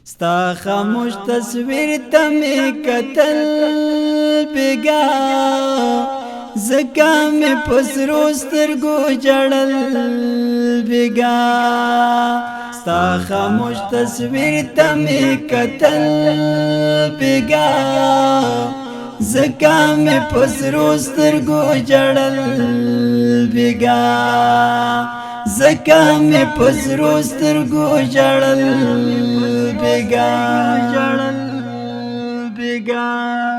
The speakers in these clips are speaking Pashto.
ستا خاموش تصویر ته می کتل بیگا زکا می پسرو سترګو جړل بیگا ستا خاموش تصویر ته می کتل بیگا زکا می پسرو سترګو جړل بیگا زکا می پسرو سترګو جړل بیگا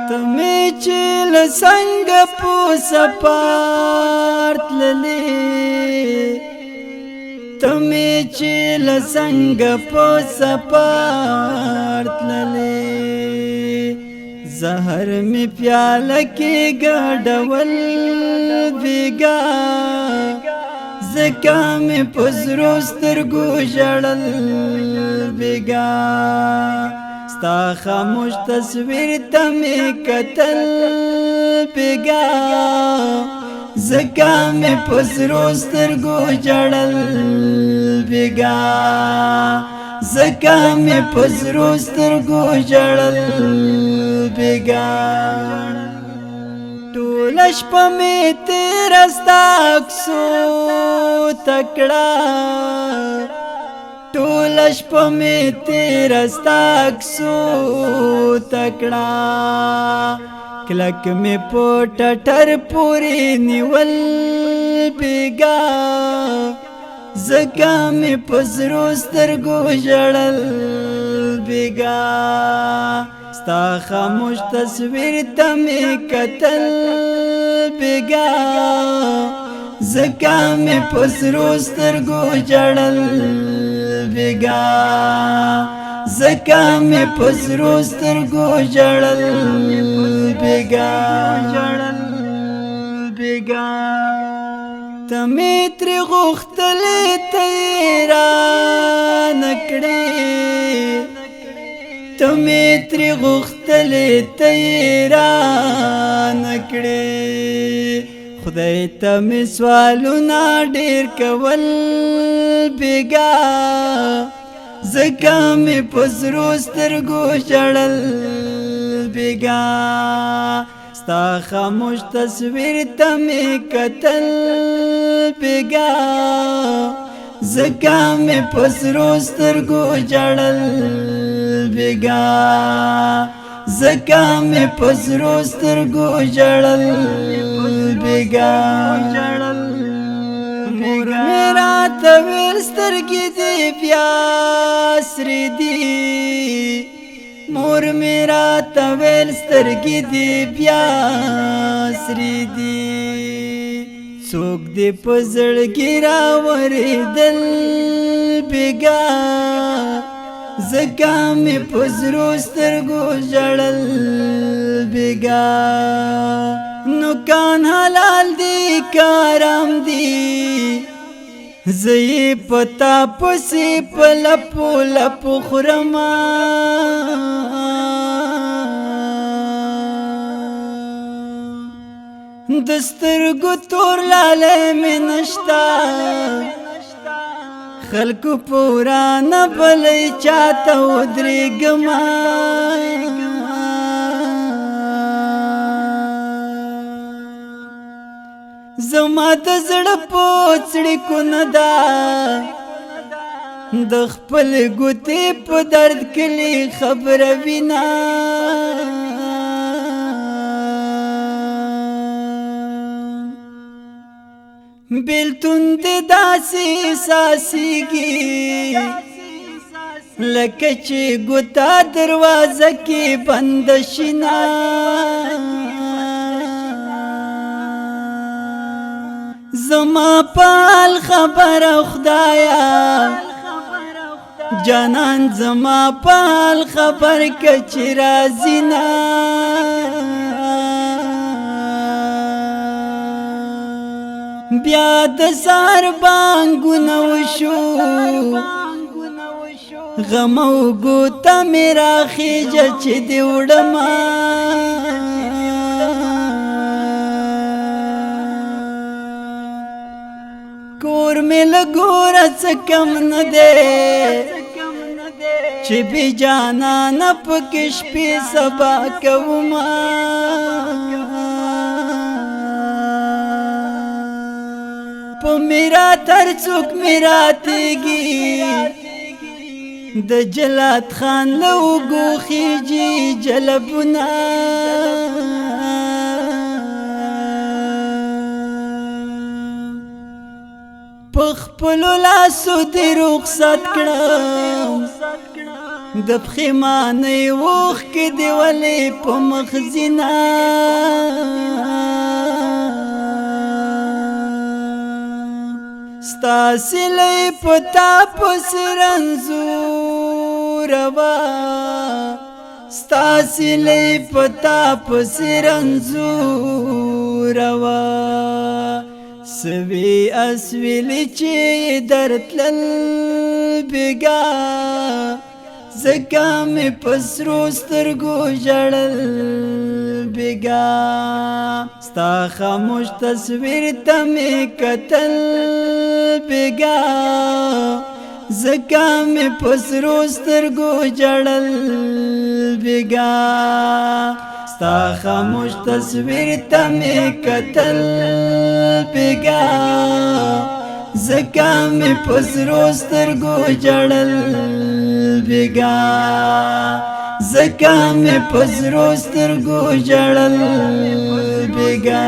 تمی چیل سنگ پو سپارت للی تمی چیل سنگ پو سپارت للی زہر می پیال کی گڑول بیگا زکا می پسرو سترګو جړل بیگا ستا خاموش تصویر ته می کتل بیگا زکا می پسرو سترګو جړل بیگا زکا می پسرو سترګو جړل بیگا ټول شپه می تیره ستا اکسو تکړه ټول شپه می تیره ستا اکسو تکړه کلک می په ټټر پورې نیول بیگا زکا می په سرو سترګو ژړل بیگا ستا خاموش تصویر ته می کتل بیگا زکا می په سرو سترګو ژړل بیگا زکا می په سرو سترګو ژړل بیگا تمی تری غختلی تیران کړې تمی تری غختلی تیران کړې خدای ته می سوالونه ډېر کول بیگا زکا می په سرو سترګو ژړل بیگا ستا خاموش تصویر ته می کتل بیگا زکا می په سرو سترګو ژړل بیگا زکا می په سرو سترګو ژړل بیگا مور میرا ته ویل سترګې دې بیا سرې دي مور میرا ته ویل سترګې دې بیا سرې دي څوک دې په زړګي راورېدل بیگا زکا مې په سرو سترګو ژړل بیگا نو کان حلال دی کارام دی زئی پتا پسی پلپو لپو خرما دسترګو تور لاله مې نشتا خلکو پورا نه بلې چاته ودرېږما زما د زړه پوڅړې کو نه ده د خپل ګوتې په درد کلی خبره وینا بیلتون دې داسې ساسیږي لکه چې ګوتا دروازه کې بند شینا زما پال خبر خدایا جانان زما پال خبر کچ رازینا بیا د سار بانګونه وشو غم او ګوتا میرا خېجه چې دی وړما کور میں لگورا سکم نہ دے چې بی جانان پکې شپې سبا کوما په میرا تر څوک میرا تیږي د جلات خان لوګو خيجي جلبنا پخپلو لاسو دی رخصت کړم د پخیمانې وخ کې دی ولې په مخزینا ستاسې لې پتا پس رنځور وا ستاسې لې پتا پس رنځور وا سوی اسویلی چی درتلل بگا زکا می پسرو سترگو جڑل بگا ستا خاموش تصویر تا می کتل بگا زکا می پسرو سترگو جڑل بگا ستا خاموش تصویر تا می کتل بگا زکا می پسرو سترگو جڑل بگا زکا می پسرو سترگو جڑل بگا